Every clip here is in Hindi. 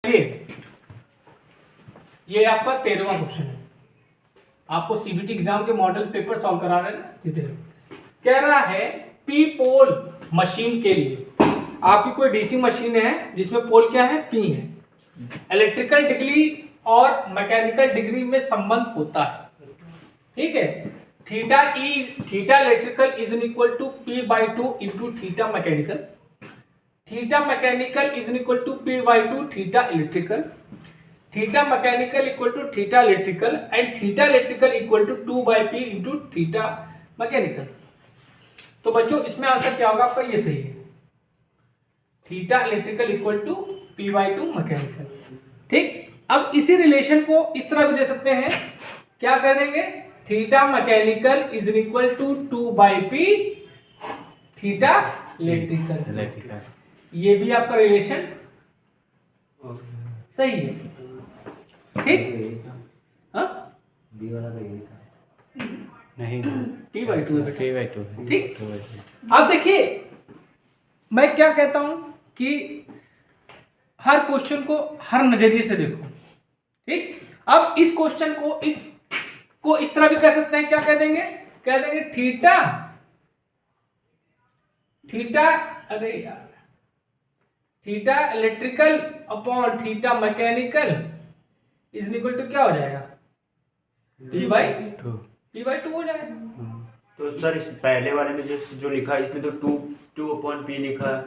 ये आपका 13वां क्वेश्चन है। आपको सीबीटी एग्जाम के मॉडल पेपर सॉल्व करा रहे हैं ना। कह रहा है पी पोल मशीन के लिए आपकी कोई डीसी मशीन है जिसमें पोल क्या है, पी है। इलेक्ट्रिकल डिग्री और मैकेनिकल डिग्री में संबंध होता है, ठीक है। Theta electrical is equal to P by two into theta mechanical. Theta mechanical is equal to P by two theta electrical. Theta mechanical equal to theta electrical and theta electrical equal to 2 by P into theta mechanical. तो बच्चों इसमें आंसर क्या होगा आपका, ये सही है। Theta electrical equal to P by two mechanical, ठीक। अब इसी रिलेशन को इस तरह भी दे सकते हैं, क्या कह देंगे, theta mechanical is equal to 2 by P theta electrical. ये भी आपका रिलेशन सही है, ठीक। हाँ बी वाला तो यही था। नहीं, पी बाई टू है, पी बाई टू, ठीक। अब देखिए मैं क्या कहता हूं कि हर क्वेश्चन को हर नजरिए से देखो, ठीक। अब इस क्वेश्चन को इस तरह भी कह सकते हैं, क्या कह देंगे, कह देंगे थीटा अरे यार theta electrical upon theta mechanical is equal to क्या हो जाएगा, पी बाई टू हो जाएगा। तो सर इस पहले वाले में जो लिखा है इसमें तो 2 अपॉन पी लिखा है।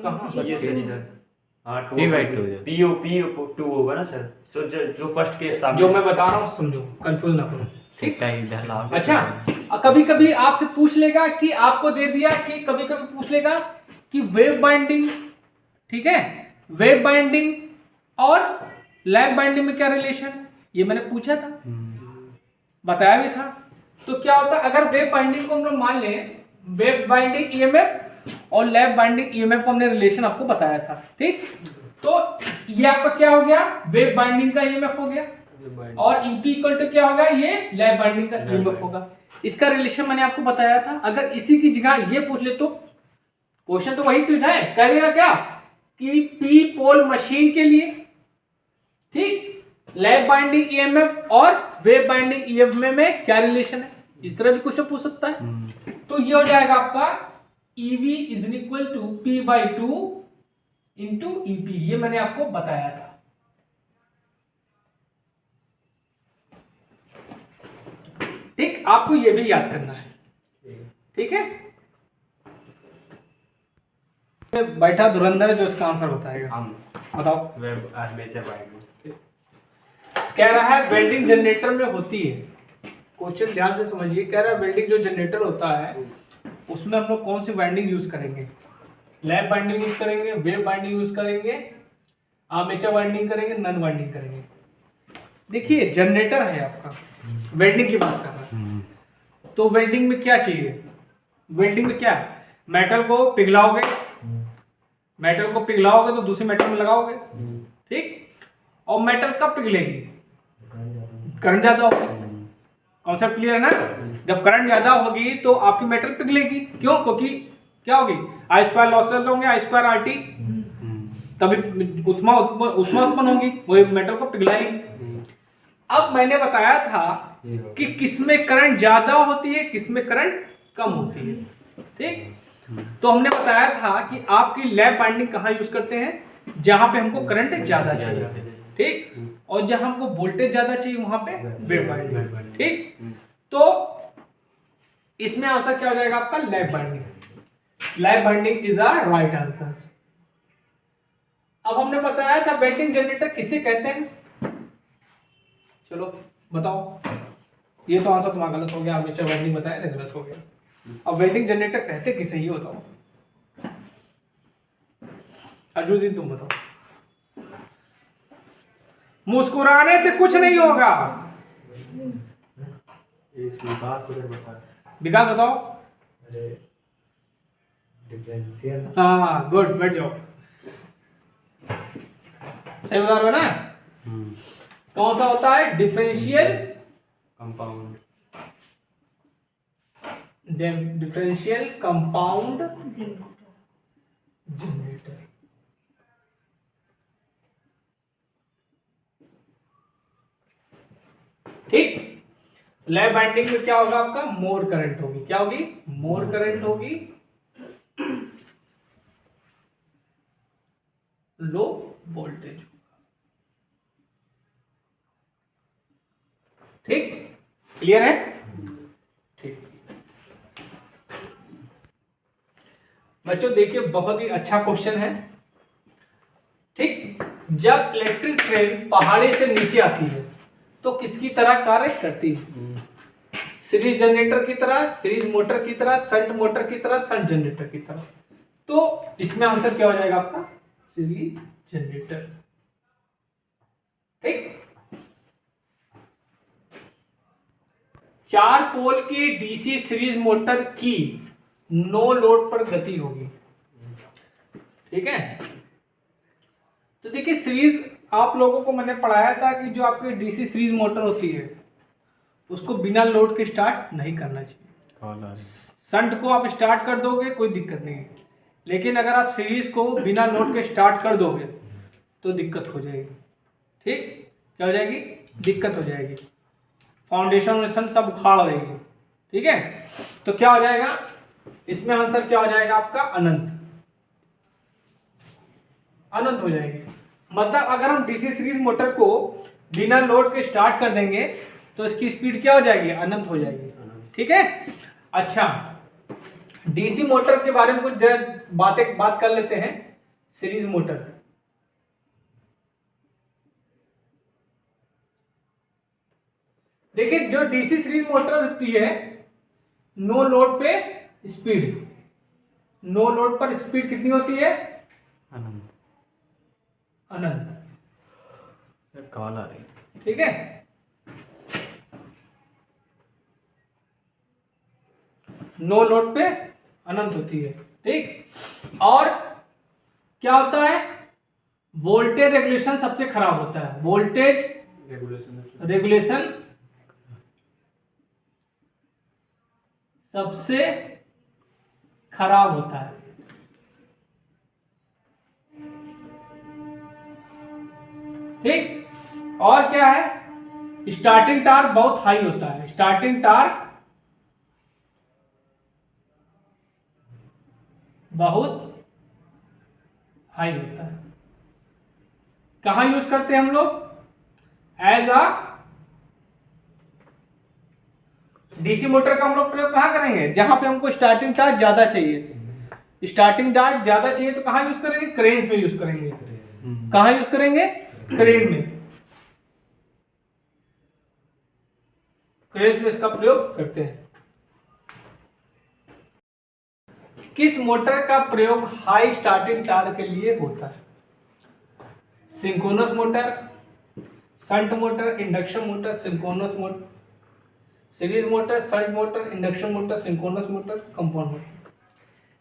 कहाँ ये सर इधर, हाँ P by 2 पी 2 होगा ना सर। सो जो फर्स्ट के सामने जो मैं बता रहा हूँ समझो, कंफ्यूज ना करो, ठीक। इधर अच्छा कभी कभी आपसे पूछ लेगा कि आपको दे दिया कि कभी कभी पूछ लेगा कि वेव बाइंडिंग, ठीक है, वेव बाइंडिंग और लैप बाइंडिंग में क्या रिलेशन, ये मैंने पूछा था, बताया भी था। तो क्या होता है अगर वेव बाइंडिंग को हम लोग मान लें, वेव बाइंडिंग ईएमएफ और लैप बाइंडिंग ईएमएफ को हमने रिलेशन आपको बताया था, ठीक। तो ये आपका क्या हो गया, वेव बाइंडिंग का ईएमएफ हो गया, और ईपी इक्वल टू क्या होगा, ये लैप बाइंडिंग का ईएमएफ होगा। इसका रिलेशन मैंने आपको बताया था। अगर इसी की जगह ये पूछ ले तो क्वेश्चन तो वही तो है, कहेगा क्या कि पी पोल मशीन के लिए, ठीक, लैप बाइंडिंग ईएमएफ और वेव बाइंडिंग ईएमएफ में क्या रिलेशन है, इस तरह भी क्वेश्चन पूछ सकता है। तो ये हो जाएगा आपका E V is equal to P by two into E P, ये मैंने आपको बताया था। ठीक, आपको ये भी याद करना है, ठीक है। बैठा धुरंधर है जो इसका आंसर बताएगा, बताओ। वेब आर्मेचर बाइंडिंग कह रहा है वेल्डिंग जनरेटर में होती है, क्वेश्चन ध्यान से समझिए। कह रहा है वेल्डिंग जो जनरेटर होता है उसमें हम लोग कौन सी बाइंडिंग यूज करेंगे, लैप बाइंडिंग यूज करेंगे, वेव बाइंडिंग यूज करेंगे, आर्मेचर बाइंडिंग करेंगे, नन बाइंडिंग करेंगे। देखिए जनरेटर है आपका, वेल्डिंग की बात कर रहा है, तो वेल्डिंग में क्या चाहिए, वेल्डिंग में क्या, मेटल को पिघलाओगे, मेटल को पिघलाओगे तो दूसरे मेटल में लगाओगे, ठीक। और मेटल कब पिघलेगी, करंट ज्यादा होगा, कॉन्सेप्ट क्लियर है ना। जब करंट ज्यादा होगी तो आपकी मेटल पिघलेगी, क्यों, क्योंकि क्या होगी, आई स्क्वायर लॉसेस होंगे, आई स्क्वायर आर टी, तभी उष्मा उत्पन्न होगी, वो मेटल को पिघलाएगी। अब मैंने बताया था कि किसमें करंट ज्यादा होती है, किसमें करंट कम होती है, ठीक। तो हमने बताया था कि आपकी लैप बाइंडिंग कहाँ यूज करते हैं, जहां पे हमको करंट ज्यादा चाहिए, ठीक, और जहां हमको वोल्टेज ज्यादा चाहिए वहां पे वेव बाइंडिंग, ठीक। तो इसमें आंसर क्या हो जाएगा आपका, lap binding. Lap binding is a right answer. अब हमने बताया था वेल्डिंग जनरेटर किसे कहते हैं, चलो बताओ। ये तो आंसर तुम्हारा गलत हो गया, आर्मेचर वेल्डिंग बताया था, गलत हो गया। अब वेल्डिंग जनरेटर कहते किसे, ये बताओ अर्जुन, तुम बताओ। मुस्कुराने से कुछ नहीं होगा, विकास बताओ। हाँ गुड, बैठ जाओ, सही बता रहे हो ना। कौन सा होता है, differential compound, differential compound generator. Lap winding में क्या होगा आपका, मोर करंट होगी। क्या होगी, मोर करंट होगी, लो वोल्टेज। ठीक, क्लियर है? ठीक बच्चों, देखिए बहुत ही अच्छा क्वेश्चन है। ठीक, जब इलेक्ट्रिक ट्रेन पहाड़ी से नीचे आती है तो किसकी तरह कार्य करती है? सीरीज जनरेटर की तरह, सीरीज मोटर की तरह, शंट मोटर की तरह, शंट जनरेटर की तरह। तो इसमें आंसर क्या हो जाएगा आपका, सीरीज जनरेटर। ठीक, 4 पोल की डीसी सीरीज मोटर की नो लोड पर गति होगी। ठीक है, तो देखिए सीरीज आप लोगों को मैंने पढ़ाया था कि जो आपकी डीसी सीरीज मोटर होती है उसको बिना लोड के स्टार्ट नहीं करना चाहिए। शंट को आप स्टार्ट कर दोगे कोई दिक्कत नहीं है, लेकिन अगर आप सीरीज को बिना लोड के स्टार्ट कर दोगे तो दिक्कत हो जाएगी। ठीक, क्या हो जाएगी, दिक्कत हो जाएगी, फाउंडेशन सब उखाड़ देगी। ठीक है, तो क्या हो जाएगा इसमें, आंसर क्या हो जाएगा आपका, अनंत। अनंत हो जाएगी। मतलब अगर हम डीसी सीरीज मोटर को बिना लोड के स्टार्ट कर देंगे तो इसकी स्पीड क्या हो जाएगी, अनंत हो जाएगी। ठीक है, अच्छा डीसी मोटर के बारे में कुछ बात कर लेते हैं। सीरीज मोटर, देखिए जो डीसी सीरीज मोटर होती है, नो लोड पे स्पीड, नो लोड पर स्पीड कितनी होती है, अनंत। अनंत। कॉल आ रही। ठीक है, नो लोड पे अनंत होती है। ठीक, और क्या होता है, वोल्टेज रेगुलेशन सबसे खराब होता है। वोल्टेज रेगुलेशन सबसे खराब होता है। ठीक, और क्या है, स्टार्टिंग टार्क बहुत हाई होता है। स्टार्टिंग टार्क बहुत हाई होता है। कहां यूज करते हैं हम लोग, एज अ डीसी मोटर का हम लोग प्रयोग कहां करेंगे, जहां पे हमको स्टार्टिंग टार्क ज्यादा चाहिए। स्टार्टिंग टार्क ज्यादा चाहिए तो कहां यूज करेंगे, क्रेन्स में यूज करेंगे। कहां यूज करेंगे, क्रेन में। क्रेन्स में इसका प्रयोग करते हैं। किस मोटर का प्रयोग हाई स्टार्टिंग टार्क के लिए होता है, synchronous motor, shunt motor, induction motor, synchronous motor, series motor, shunt motor, induction motor, synchronous motor, compound motor.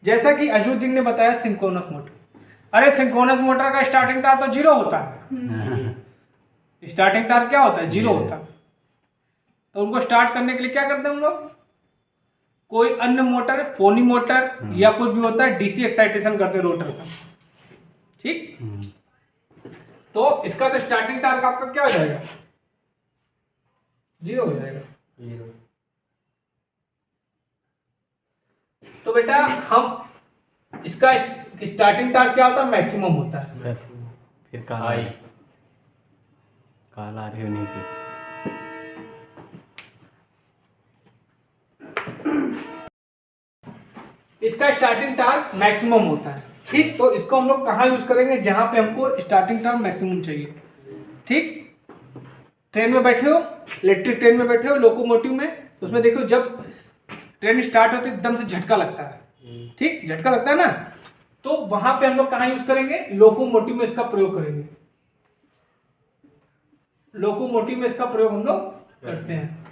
जैसा कि अजुद्दीन ने बताया सिंक्रोनस मोटर। अरे सिंक्रोनस मोटर का स्टार्टिंग टार्क तो 0 होता है। स्टार्टिंग टार्क क्या होता है, 0 होता है। तो उनको स्टार्ट करने के लिए क्या करते हैं हम लोग, कोई अन्य मोटर, फोनी मोटर या कुछ भी होता है, डीसी एक्साइटेशन करते हैं रोटर का। ठीक, तो इसका तो स्टार्टिंग टार्क आपका क्या हो जाएगा, 0 हो जाएगा। तो बेटा हम इसका स्टार्टिंग टार्क क्या होता है, मैक्सिमम होता है। सर फिर काल आ रही होनी थी। इसका स्टार्टिंग टार्क मैक्सिमम होता है। ठीक, तो इसको हम लोग कहाँ यूज करेंगे, जहां पे हमको स्टार्टिंग टार्क मैक्सिमम चाहिए। ठीक, ट्रेन में बैठे हो, इलेक्ट्रिक ट्रेन में बैठे हो, लोकोमोटिव में, उसमें देखो जब ट्रेन स्टार्ट होती है एकदम से झटका लगता है। ठीक, झटका लगता है ना, तो वहां पे हम लोग कहाँ यूज करेंगे, लोकोमोटिव में इसका प्रयोग करेंगे। लोकोमोटिव में इसका प्रयोग हम लोग करते हैं।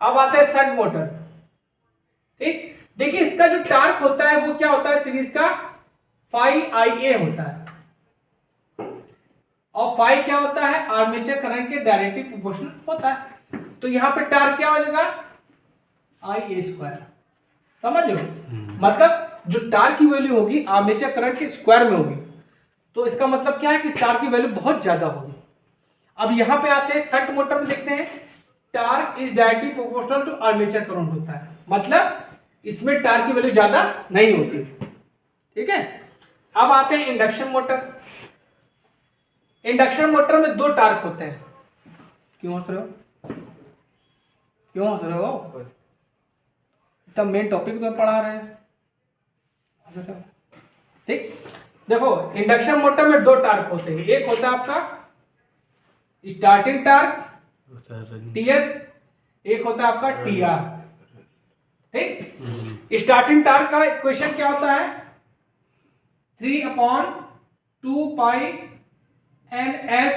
अब आता है शंट मोटर। ठीक, देखिए इसका जो टार्क होता है वो क्या होता है, सीरीज का 5Ia होता है। और 5 क्या होता है, आर्मेचर करंट के डायरेक्टली प्रोपोर्शनल होता है। तो यहां पे टार्क क्या हो जाएगा, Ia²। समझ लो, मतलब जो टार्क की वैल्यू होगी आर्मेचर करंट के स्क्वायर में होगी। तो इसका मतलब क्या है कि टार्क की वैल्यू बहुत ज्यादा होगी। अब यहां पे आते हैं शंट मोटर में, देखते हैं torque is directly proportional to armature current होता है, मतलब इसमें टार्क की वैल्यू ज्यादा नहीं होती। ठीक है, अब आते हैं इंडक्शन मोटर। इंडक्शन मोटर में दो टार्क होते हैं। क्यों हंस रहे हो, क्यों हंस रहे हो? तब मेन टॉपिक में पढ़ा रहे हैं। ठीक, देखो इंडक्शन मोटर में दो टार्क होते हैं। एक होता है आपका स्टार्टिंग टार्क टीएस, एक होता है आपका टीआर। ठीक, स्टार्टिंग टार्क का इक्वेशन क्या होता है? 3/2 पाई NS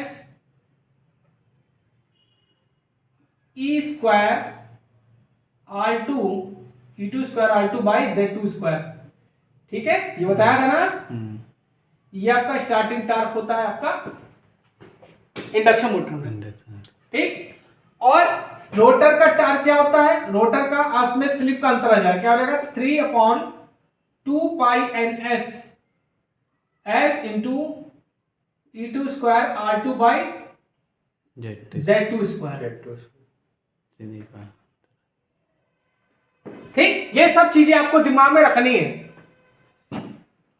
E square R2 E2 square R2 by Z2 square. ठीक है, ये बताया था ना। ये आपका स्टार्टिंग टार्क होता है आपका इंडक्शन मोटर में। ठीक, और रोटर का टार्क क्या होता है? रोटर का आप में स्लिप का अंतर आ जाएगा, क्या हो जाएगा? 3/2 पाई NS S into E2 square R2 by Z2 square. ठीक, ये सब चीजें आपको दिमाग में रखनी है।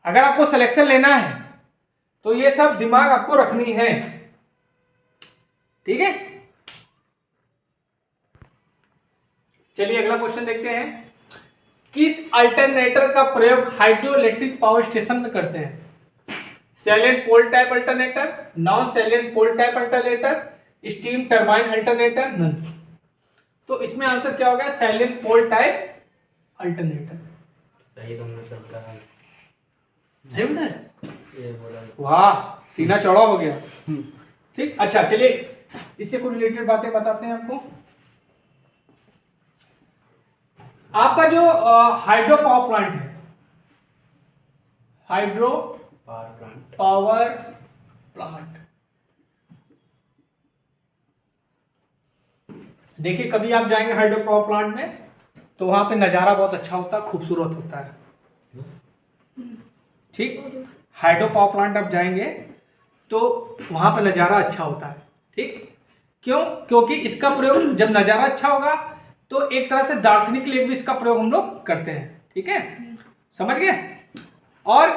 अगर आपको सिलेक्शन लेना है तो ये सब दिमाग आपको रखनी है। ठीक है, चलिए अगला क्वेश्चन देखते हैं। किस अल्टरनेटर का प्रयोग हाइड्रो इलेक्ट्रिक पावर स्टेशन में करते हैं? Salient pole type alternator, non salient pole type alternator, steam turbine alternator, none. तो इसमें आंसर क्या होगा? Salient pole type alternator. सही तुमने चलता है। ये वाह, सीना चौड़ा हो गया। ठीक, अच्छा चलिए इससे कुछ रिलेटेड बातें बताते हैं आपको। आपका जो हाइड्रो पावर प्लांट है, हाइड्रो पावर प्लांट, देखिए कभी आप जाएंगे हाइड्रो पावर प्लांट में तो वहां पे नजारा बहुत अच्छा होता है, खूबसूरत होता है। ठीक, हाइड्रो पावर प्लांट आप जाएंगे तो वहां पे नजारा अच्छा होता है। ठीक, क्यों? क्योंकि इसका प्रयोग जब नजारा अच्छा होगा तो एक तरह से दार्शनिक के लिए भी इसका प्रयोग हम लोग करते हैं। ठीक है, समझ गए? और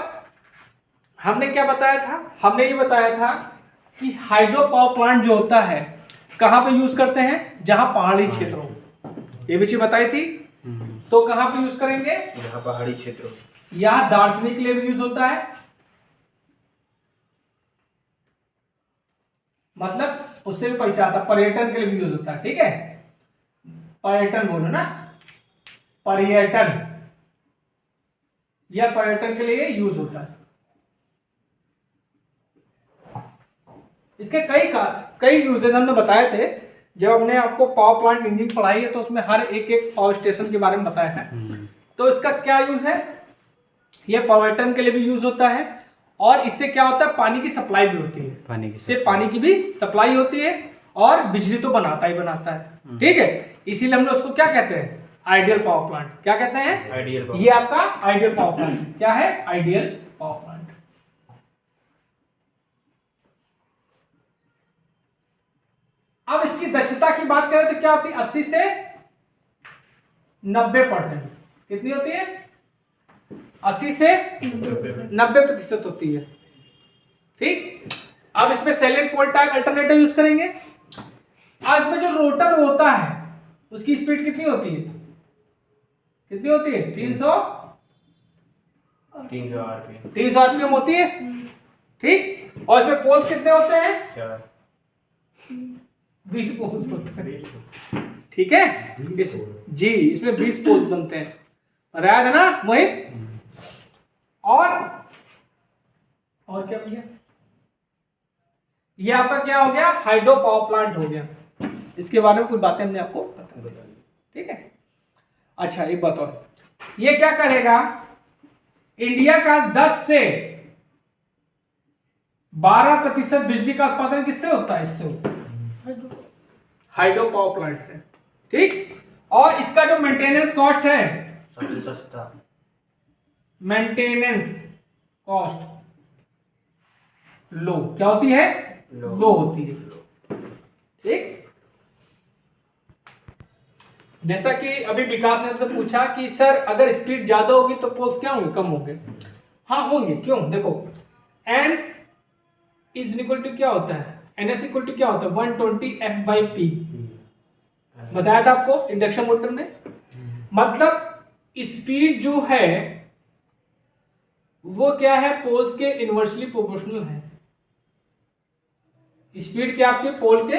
हमने क्या बताया था? हमने ये बताया था कि हाइड्रो पावर प्लांट जो होता है कहां पे यूज करते हैं? जहां पहाड़ी क्षेत्र हो। ये भी चीज बताई थी। तो कहां पे यूज करेंगे? जहां पहाड़ी क्षेत्र। यह दार्शनिक के लिए भी यूज होता है, मतलब उससे भी पैसा आता है। पर्यटन के लिए भी यूज होता है। ठीक है, पर्यटन बोलो ना, पर्यटन, यह पर्यटन के लिए यूज होता है। इसके कई यूजेज हमने बताए थे जब हमने आपको पावर प्लांट इंजीनियरिंग पढ़ाई है, तो उसमें हर एक पावर स्टेशन के बारे में बताया है। तो इसका क्या यूज है? यह पर्यटन के लिए भी यूज होता है, और इससे क्या होता है? पानी की सप्लाई भी होती है। इससे पानी की भी सप्लाई होती है और बिजली तो बनाता ही बनाता है। ठीक है, इसीलिए हम लोग उसको क्या कहते हैं? Ideal power plant. क्या कहते हैं? आइडियल। ये आपका आइडियल पावर प्लांट क्या है? Ideal power plant. अब इसकी दक्षता की बात करें तो क्या होती है? 80 से 90%। कितनी होती है? 80 से 90% होती है। ठीक, अब इसमें salient pole type alternator use करेंगे। आज में जो रोटर होता है उसकी स्पीड कितनी होती है? कितनी होती है? 300 आरपीएम होती है। ठीक, और इसमें पोल्स कितने होते हैं? 20 पोल्स होते हैं। ठीक है, जी इसमें 20 पोल्स बनते हैं। बताया था ना मोहित? और क्या भैया? ये आपका क्या हो गया? हाइड्रो पावर प्लांट हो गया। इसके बारे में कुछ बातें हमने आपको बता दी। ठीक है, अच्छा एक बात और, ये क्या करेगा? इंडिया का 10 से 12% बिजली का उत्पादन किससे होता है? इससे होता है, हाइड्रो पावर प्लांट से। ठीक, और इसका जो मेंटेनेंस कॉस्ट है, सबसे सस्ता मेंटेनेंस कॉस्ट लो क्या होती है? लो होती है। ठीक, जैसा कि अभी विकास ने हमसे पूछा कि सर अगर स्पीड ज्यादा होगी तो पोल्स क्या होंगे, कम होंगे। हाँ होंगे, क्यों, देखो एन इज इक्वल टू क्या होता है, एन एस इक्वल टू क्या होता है 120 F/P, बताया था आपको इंडक्शन मोटर ने। मतलब स्पीड जो है वो क्या है, पोल्स के इनवर्सली प्रोपोर्शनल है। स्पीड क्या आपके पोल के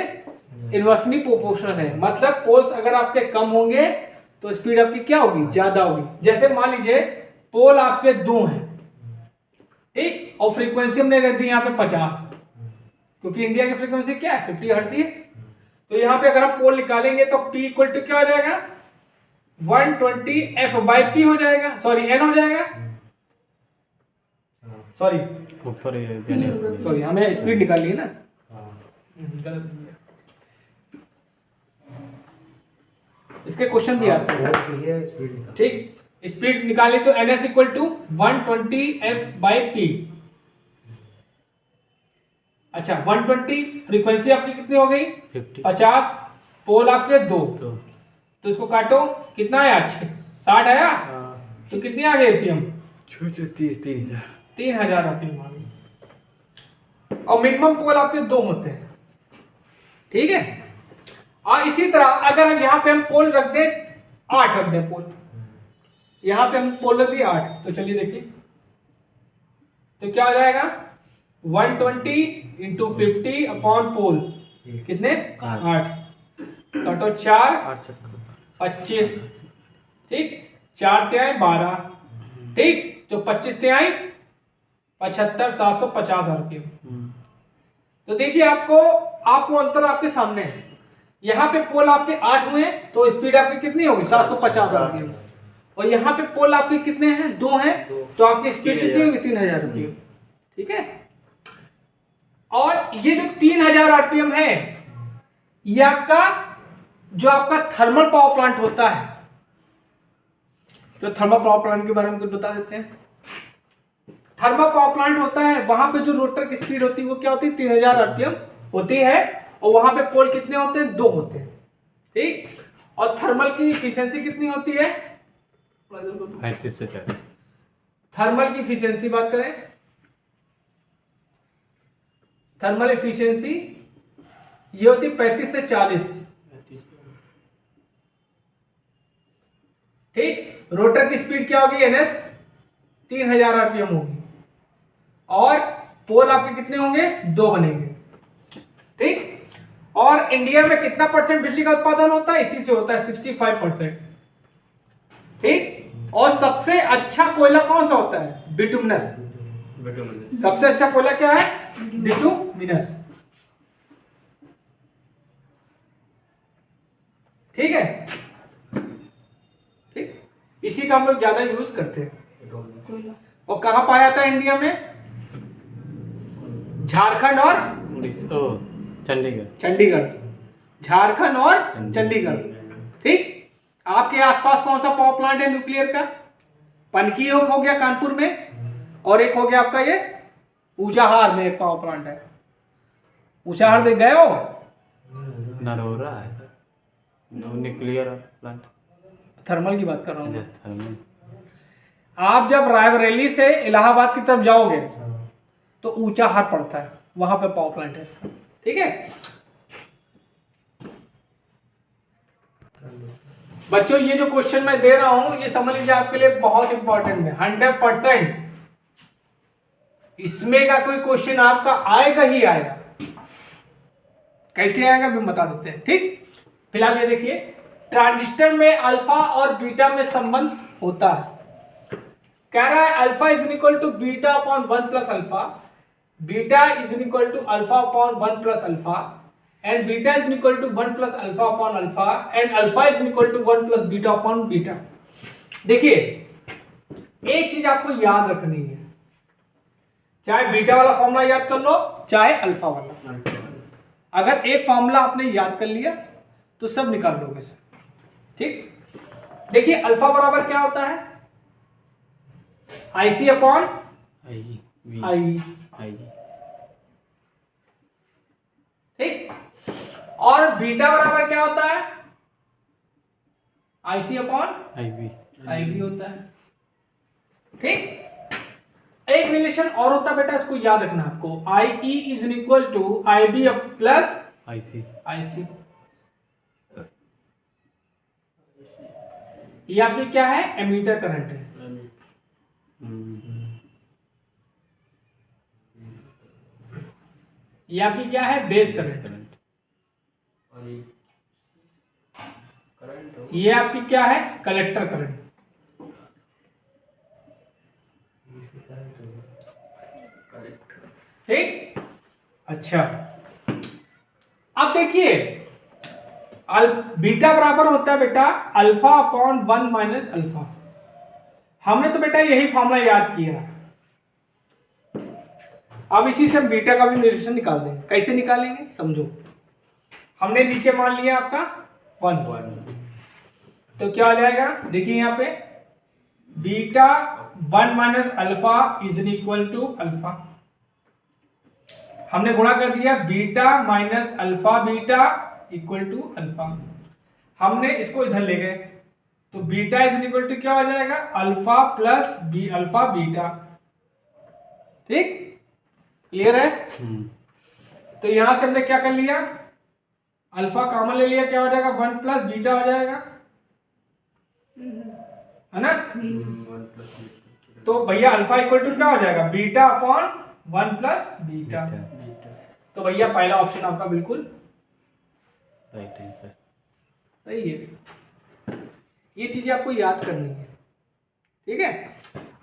इनवर्सली प्रोपोर्शनल है। मतलब पोल्स अगर आपके कम होंगे तो स्पीड आपकी क्या होगी, ज्यादा होगी। जैसे मान लीजिए पोल आपके 2 हैं, ठीक, और फ्रीक्वेंसी हमने रख दी यहाँ पे 50, क्योंकि इंडिया की फ्रीक्वेंसी क्या है 50 हर्ट्ज ही है। तो यहाँ पे अगर हम पोल निकालेंगे तो P इक्वल टू क्या हो जाएगा 120 F/P हो जाएगा, सॉरी N हो जाएगा, सॉरी ऊपर ये देने से सॉरी हमें स्पीड निकालनी है ना, गलत दिया। इसके क्वेश्चन भी आते हैं, ठीक, स्पीड निकाली तो NS इक्वल टू 120 F/P। अच्छा 120, फ्रीक्वेंसी आपकी कितनी हो गई 50, पोल आपके 2, तो इसको काटो, कितना आया 60 आया, तो कितनी आ गई एफपीएम 3000 आरपीएम आ गई। और मिनिमम पोल आपके 2 होते हैं, ठीक है। और इसी तरह अगर हम यहाँ पे हम पोल रख दे 8 रख दे पोल, यहाँ पे हम पोल रख दिए 8, तो चलिए देखिए तो क्या हो जाएगा 120 इंटू 50 अपॉन पोल, कितने 8, काटो 4 25, ठीक, 4 ते आए 12, ठीक, तो 25 ते आए 75, 750 आरपीएम। तो देखिए आपको अंतर आपके सामने है। यहाँ पे पोल आपके 8 हुए तो स्पीड आपकी कितनी होगी 750 आरपीएम, और यहाँ पे पोल आपके कितने हैं 2 हैं, तो आपकी स्पीड कितनी होगी 3000 आरपीएम, ठीक है। और ये जो 3000 आरपीएम है ये आपका जो आपका थर्मल पावर प्लांट होता है, तो थर्मल पावर प्लांट के बारे में कुछ बता देते हैं। थर्मल पावर प्लांट होता है, वहां पे जो रोटर की स्पीड होती है वो क्या होती है 3000 आरपीएम होती है, और वहां पे पोल कितने होते हैं 2 होते हैं, ठीक। और थर्मल की एफिशिएंसी कितनी होती है 35 से 40। थर्मल की एफिशिएंसी बात करें, थर्मल एफिशिएंसी ये होती है 35 से 40, ठीक। रोटर की स्पीड क्या होगी NS 3000 आरपीएम होगी, और पोल आपके कितने होंगे 2 बनेंगे, ठीक। और इंडिया में कितना परसेंट बिजली का उत्पादन होता है, इसी से होता है 65%, ठीक। और सबसे अच्छा कोयला कौन सा होता है बिटुमिनस, सबसे अच्छा कोयला क्या है बिटुमिनस, ठीक है, ठीक। इसी का हम लोग ज्यादा यूज करते हैं। और कहां पाया जाता है इंडिया में, झारखंड और चंडीगढ़, झारखंड और चंडीगढ़, ठीक। आपके आसपास कौन सा पावर प्लांट है न्यूक्लियर का, पनकी हो गया कानपुर में, और एक हो गया आपका ये ऊंचाहार में एक पावर प्लांट है। ऊंचाहार देख गए हो, नरोरा है न्यूक्लियर प्लांट, थर्मल की बात कर रहा हूँ। थर्मल। आप जब रायबरेली से इलाहाबाद की तरफ जाओगे तो ऊंचाहार पड़ता है, वहां पे पावर प्लांट है इसका, ठीक है। बच्चों ये जो क्वेश्चन मैं दे रहा हूं ये समझ लीजिए आपके लिए बहुत इंपॉर्टेंट है, 100%। इसमें का कोई क्वेश्चन आपका आएगा ही आएगा, कैसे आएगा भी बता देते हैं, ठीक। फिलहाल ये देखिए ट्रांजिस्टर में अल्फा और बीटा में संबंध होता है। कह रहा है alpha is equal to beta upon 1 plus alpha, beta is equal to alpha upon 1 plus alpha, and beta is equal to 1 plus alpha upon alpha, and alpha is equal to 1 plus beta upon beta. देखिए एक चीज आपको याद रखनी है, चाहे बीटा वाला फॉर्मूला याद कर लो चाहे अल्फा वाला, अगर एक फॉर्मूला आपने याद कर लिया तो सब निकाल लोगे, ठीक। देखिए अल्फा बराबर क्या होता है IC अपॉन आई, ठीक। और बीटा बराबर क्या होता है IC अपॉन IB IB होता है। ठीक, एक रिलेशन और होता है बेटा, इसको याद रखना आपको, IE is equal to IB plus IC IC। ये आपकी क्या है, एमीटर करंट है। ये आपकी क्या है, बेस करंट। ये आपकी क्या है, कलेक्टर करंट। ठीक, अच्छा अब देखिए बीटा बराबर होता है बेटा अल्फा अपॉन 1 माइनस अल्फा। हमने तो बेटा यही फॉर्मूला याद किया। अब इसी से हम बीटा का भी रिलेशन निकाल देंगे। कैसे निकालेंगे समझो। हमने नीचे मान लिया आपका 1, तो क्या हो जाएगा, देखिए यहाँ पे beta 1 minus alpha is equal to alpha. हमने गुणा कर दिया, beta minus alpha beta equal to alpha. हमने इसको इधर ले गए, तो बीटा इज इक्वल टू क्या हो जाएगा, alpha plus B alpha beta. ठीक, क्लियर है। तो यहां से हमने क्या कर लिया, अल्फा कॉमन ले लिया, क्या हो जाएगा 1 प्लस बीटा हो जाएगा, है ना। तो भैया अल्फा इक्वल टू क्या हो जाएगा, बीटा अपॉन 1 प्लस बीटा। तो भैया पहला ऑप्शन आपका बिल्कुल राइट आंसर सही है। ये चीजें आपको याद करनी है, ठीक है।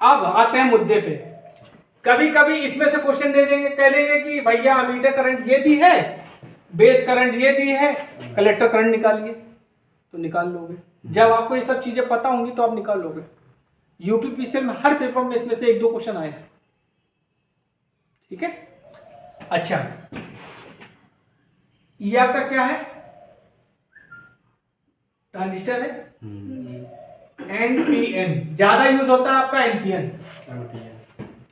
अब आते हैं मुद्दे पे। कभी कभी इसमें से क्वेश्चन दे देंगे, कह देंगे कि भैया अमीटर करंट ये दी है, बेस करंट ये दी है, कलेक्टर करंट निकालिए, तो निकाल लोगे। जब आपको ये सब चीजें पता होंगी तो आप निकाल लोगे। यूपीपीसीएल में हर पेपर में इसमें से 1-2 क्वेश्चन आए हैं, ठीक है। अच्छा, ये आपका क्या है, ट्रांजिस्टर है, एनपीएन। ज्यादा यूज होता है आपका एनपीएन,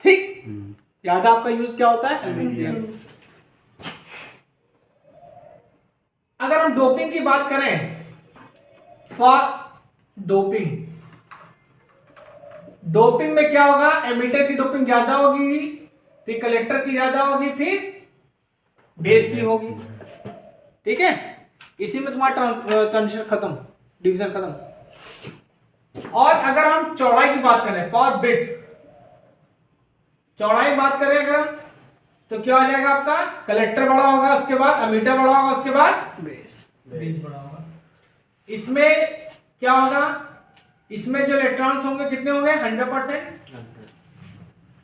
ठीक। ज्यादा आपका यूज क्या होता है, एनपीएन। अगर हम डोपिंग की बात करें, फॉर डोपिंग, डोपिंग में क्या होगा, एमीटर की डोपिंग ज्यादा होगी, फिर कलेक्टर की ज्यादा होगी, फिर बेस की होगी, ठीक है। इसी में तुम्हारा ट्रांजिशन खत्म, डिवीजन खत्म। और अगर हम चौड़ाई की बात करें, फॉर बिट, चौड़ाई की बात करें अगर हम, तो क्या हो जाएगा आपका, कलेक्टर बड़ा होगा, उसके बाद एमीटर बड़ा होगा, उसके बाद बेस बड़ा होगा। इसमें क्या होगा, इसमें जो इलेक्ट्रॉन्स होंगे कितने होंगे, 100%।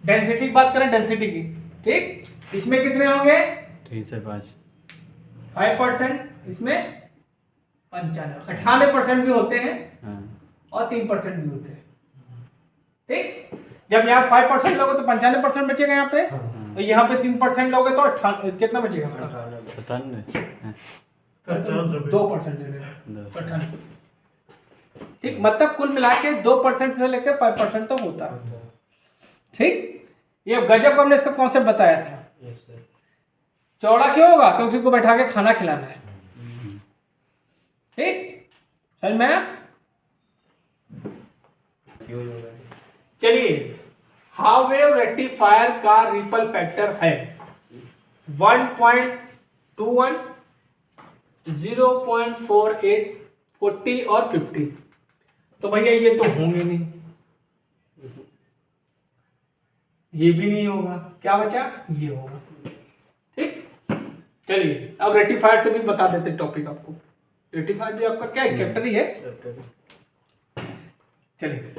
डेंसिटी की बात करें, डेंसिटी की, ठीक, इसमें कितने होंगे, 3 से 5 5%, इसमें 98% भी होते हैं, और 3% भी होते हैं, ठीक। जब यहाँ 5% लोगे तो 95% बचेगा यहाँ पे, और यहाँ पे 3% लोगे तो कितना बचेगा, 2% ले लेगा, ठीक। मतलब कुल मिला के 2% से लेकर 5% तो होता है, ठीक। ये गजब को हमने इसका कॉन्सेप्ट बताया था। चौड़ा क्यों होगा, क्योंकि उसको बैठा के खाना खिलाना है, ठीक, समझ में आया। चलिए, हाफ वेव रेक्टिफायर का रिपल फैक्टर है 1.21, 0.48, 40 और 50। तो भैया ये तो होंगे नहीं, ये भी नहीं होगा, क्या बचा, ये होगा, ठीक। चलिए अब रेक्टिफायर से भी बता देते टॉपिक आपको। रेक्टिफायर भी आपका क्या चैप्टर ही है। चलिए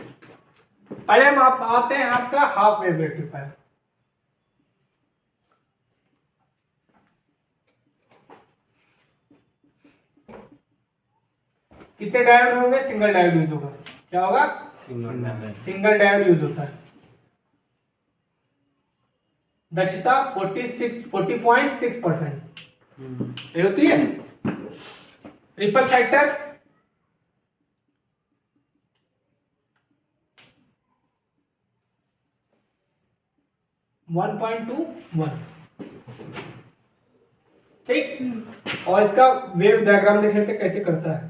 पहले हम आप आते हैं आपका हाफ वेव रेक्टिफायर। कितने डायोड होंगे, सिंगल डायोड यूज होगा, क्या होगा, सिंगल डायोड यूज होता है। दक्षता 40.6% ये होती है। रिपल फैक्टर 1.21, ठीक। और इसका वेव डायग्राम देख लेते कैसे करता है।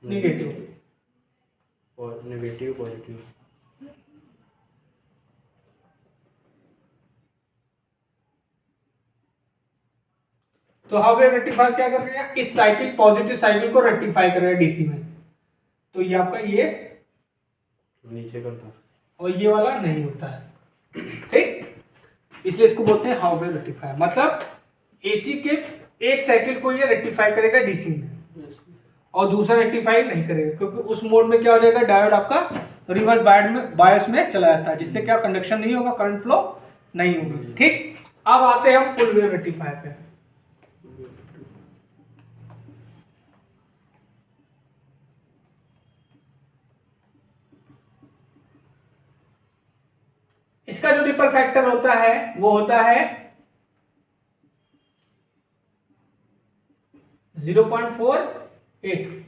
नेगेटिव। और नेगेटिव पॉजिटिव। तो हाउ रेक्टिफायर क्या कर रहे हैं, इस साइकिल पॉजिटिव साइकिल को रेक्टिफाई कर रहे हैं डीसी में। तो ये आपका ये नीचे कर दो और ये वाला नहीं होता है, ठीक। इसलिए इसको बोलते हैं हाउ वेव रेक्टिफायर। मतलब एसी के एक साइकिल को ये रेक्टिफाई करेगा डीसी में और दूसरा रेक्टिफाई नहीं करेगा, क्योंकि उस मोड में क्या हो जाएगा, डायोड आपका रिवर्स बायस में चला जाता है, जिससे क्या कंडक्शन नहीं होगा, करंट फ्लो नहीं होगी, ठीक। अब आते हैं हम फुल वेव रेक्टिफायर पे। इसका जो रिपल फैक्टर होता है वो होता है 0.48।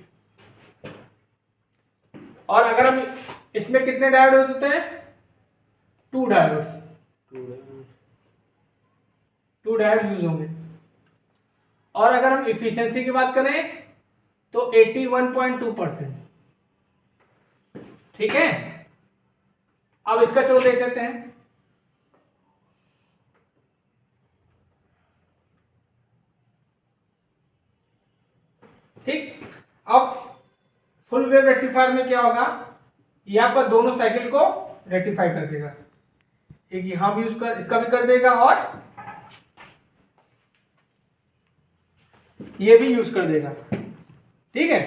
और अगर हम इसमें कितने डायोड होते हैं, 2 डायोड्स, 2 डायोड यूज होंगे। और अगर हम इफिशियंसी की बात करें तो 81.2%, ठीक है। अब इसका चलो देख लेते हैं। ठीक, अब फुल वेव रेक्टिफायर में क्या होगा, ये आपका दोनों साइकिल को रेक्टिफाई कर देगा, एक यहां भी इसका भी कर देगा और ये भी यूज कर देगा, ठीक है।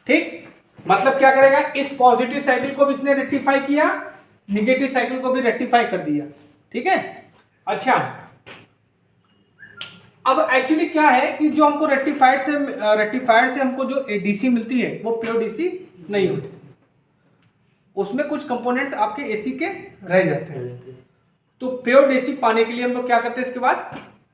ठीक, मतलब क्या करेगा, इस पॉजिटिव साइकिल को भी इसने रेक्टिफाई किया, निगेटिव साइकिल को भी रेक्टिफाई कर दिया, ठीक है। अच्छा, अब एक्चुअली क्या है कि जो हमको रेक्टिफायर से हमको जो डीसी मिलती है वो प्योर डीसी नहीं होती, उसमें कुछ कंपोनेंट्स आपके एसी के रह जाते हैं। तो प्योर डीसी पाने के लिए हम लोग क्या करते हैं, इसके बाद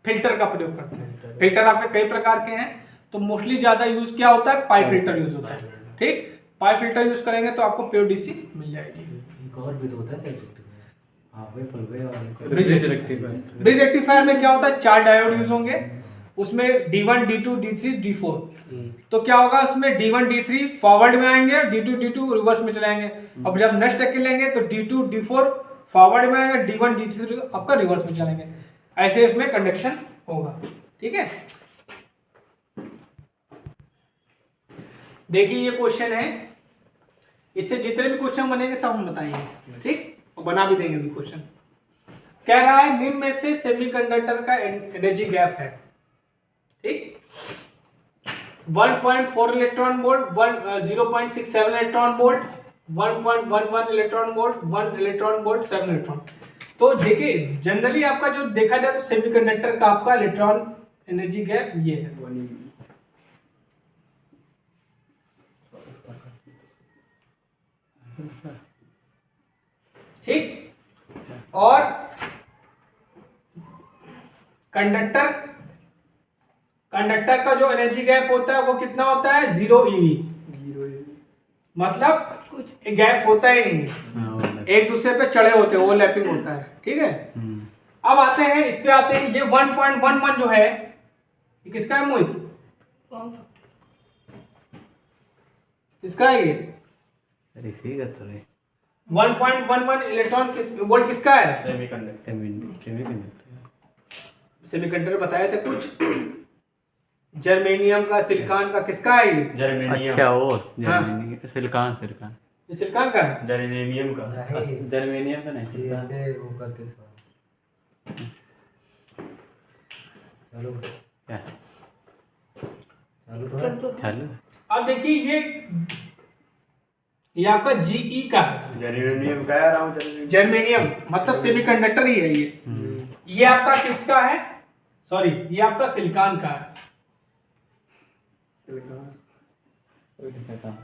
फिल्टर का प्रयोग करते हैं। फिल्टर आपके कई प्रकार के हैं, तो मोस्टली ज्यादा यूज क्या होता है, पाई फिल्टर यूज होता है, ठीक। पाई फिल्टर यूज करेंगे तो आपको प्योर डीसी मिल जाएगी। एक और भी तो होता है ब्रिज रेक्टिफायर में क्या होता है, 4 डायोड यूज होंगे, उसमें D1, D2, D3, D4। तो क्या होगा, उसमें D1, D3 फॉरवर्ड में आएंगे, D2, D2 रिवर्स में चलाएंगे। अब जब नेक्स्ट साइकिल लेंगे तो D2, D4 फॉरवर्ड में आएंगे, D1, D3 आपका रिवर्स में चलाएंगे, ऐसे इसमें कंडक्शन होगा, ठीक है। देखिए ये क्वेश्चन है, इससे जितने भी क्वेश्चन बनेंगे सब हम बताएंगे, ठीक, और बना भी देंगे भी क्वेश्चन। कह रहा है निम्न में से सेमीकंडक्टर का एनर्जी गैप है, ठीक। 1.4 electron volt, 0.67 electron volt, 1.11 electron volt, 1 electron volt, 7 electron. तो देखिए जनरली आपका जो देखा जाए तो सेमीकंडक्टर का आपका इलेक्ट्रॉन एनर्जी गैप ये है, ठीक। और कंडक्टर का जो एनर्जी गैप होता है वो कितना होता है, 0 eV। मतलब कुछ गैप होता ही नहीं है, एक दूसरे पे चढ़े होते हैं, ओवरलैपिंग होता है, ठीक है। अब आते हैं इस पे आते हैं, ये 1.11 जो है ये किसका है मोहित, किसका है ये, इसी का तो है 1.11 इलेक्ट्रॉन वोल्ट किसका है, सेमीकंडक्टर बताया था कुछ, जर्मेनियम का, सिलिकॉन का, किसका है ये, जर्मेनियम। अच्छा वो हाँ। सिलिकॉन ये सिलिकॉन का है। जर्मेनियम का। जर्मेनियम का नहीं सिलिकॉन। ऐसे वो करके चलो क्या चालू तो है। चालू अब देखिए ये आपका जीई का है, जर्मेनियम का है, रहा हूँ जर्मेनियम मतलब सेमीकंडक्टर ही है ये आपका किसका है, सॉरी ये आपका सिलिकॉन का है,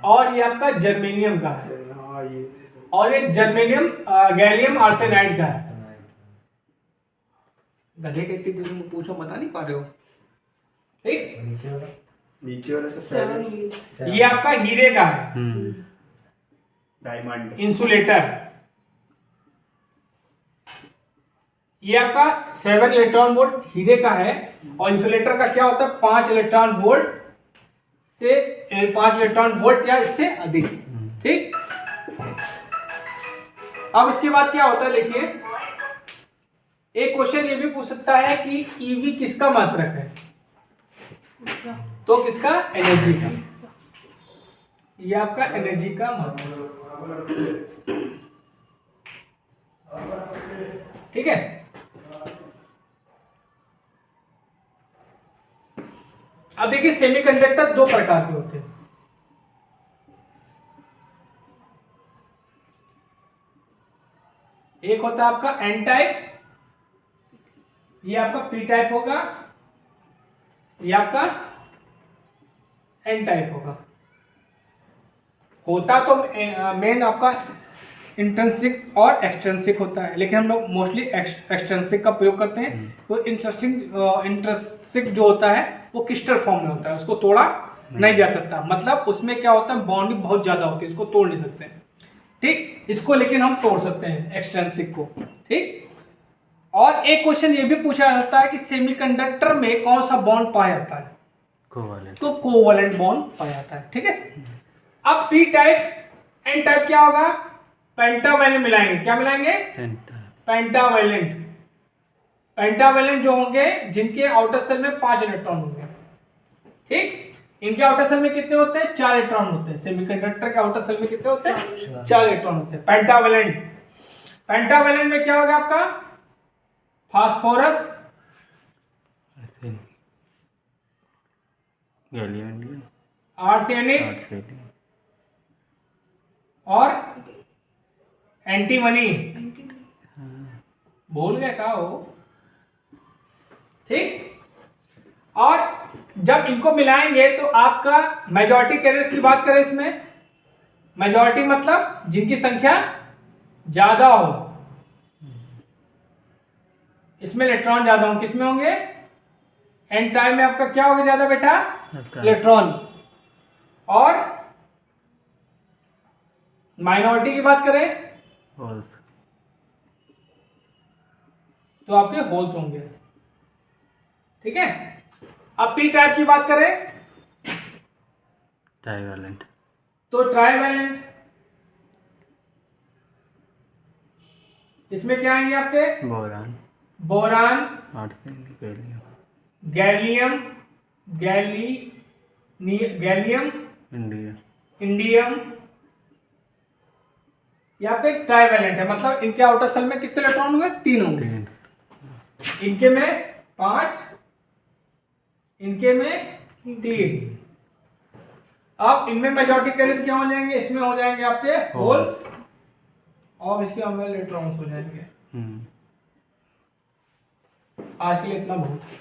और ये आपका जर्मेनियम का है, हाँ ये, और ये जर्मेनियम गैलियम आर्सेनाइड का है। गधे कहती थी तुम पूछो, बता नहीं पा रहे हो, ठीक। नीचे वाला सब पहले ये आपका हीरे का है, डायमंड। इंसुलेटर। ये आपका 7 इलेक्ट्रॉन वोल्ट हीरे का है, और इंसुलेटर का क्या होता है, 5 इलेक्ट्रॉन वोल्ट से 5 इलेक्ट्रॉन वोल्ट या इससे अधिक। ठीक, अब इसके बाद क्या होता है देखिए, एक क्वेश्चन ये भी पूछ सकता है कि ईवी किसका मात्रक है, तो किसका, एनर्जी का। ये आपका एनर्जी का मात्रक। ठीक है, अब देखिए सेमीकंडक्टर दो प्रकार के होते हैं। एक होता है आपका एन टाइप, ये आपका पी टाइप होगा, ये आपका एन टाइप होगा। होता तो मेन आपका इंट्रिंसिक और एक्सट्रिंसिक होता है, लेकिन हम लोग मोस्टली एक्सट्रिंसिक का प्रयोग करते हैं। तो इंट्रिंसिक जो होता है वो क्रिस्टल फॉर्म में होता है, उसको तोड़ा नहीं जा सकता। मतलब उसमें क्या होता है, बॉन्डिंग बहुत ज्यादा होती है, इसको तोड़ नहीं सकते हैं। ठीक, इसको लेकिन हम तोड़ सकते हैं एक्सट्रिंसिक को। ठीक, और एक क्वेश्चन ये भी पूछा जाता है कि सेमीकंडक्टर में कौन सा बॉन्ड पाया जाता है, कोवैलेंट। तो कोवैलेंट बॉन्ड पाया जाता है। ठीक है, अब पी टाइप एन टाइप क्या होगा, पेंटावैलेंट मिलाएंगे। क्या मिलाएंगे, पेंटावैलेंट। पेंटावैलेंट जो होंगे जिनके आउटर सेल में 5 इलेक्ट्रॉन होंगे। ठीक, इनके आउटर सेल में कितने होते हैं, 4 इलेक्ट्रॉन होते हैं। सेमीकंडक्टर के आउटर सेल में कितने होते हैं, 4 इलेक्ट्रॉन होते हैं। पेंटावैलेंट, पेंटावैलेंट में क्या होगा आपका, फास्फोरस, गैलियम, आर्सेनिक और एंटीमनी। भूल गए का हो। ठीक, और जब इनको मिलाएंगे तो आपका मेजॉरिटी कैरियर्स की बात करें, इसमें मेजॉरिटी मतलब जिनकी संख्या ज्यादा हो, इसमें इलेक्ट्रॉन ज्यादा होंगे। किसमें होंगे, एन टाइप में आपका क्या होगा ज्यादा बेटा, इलेक्ट्रॉन। और माइनॉरिटी की बात करें तो आपके होल्स होंगे। ठीक है, अब पी टाइप की बात करें ट्राइवैलेंट, तो ट्राइवैलेंट, इसमें क्या आएंगे आपके, boron, boron, gallium, gallium, gallium, indium, indium. ये आपके ट्राइवैलेंट है, मतलब इनके आउटर सेल में कितने इलेक्ट्रॉन होंगे, 3 होंगे। इनके में 5, इनके में 3। अब इनमें मेजॉरिटी कैरियर्स क्या हो जाएंगे, इसमें हो जाएंगे आपके होल्स, और इसके हमें इलेक्ट्रॉन्स हो जाएंगे। आज के लिए इतना बहुत है।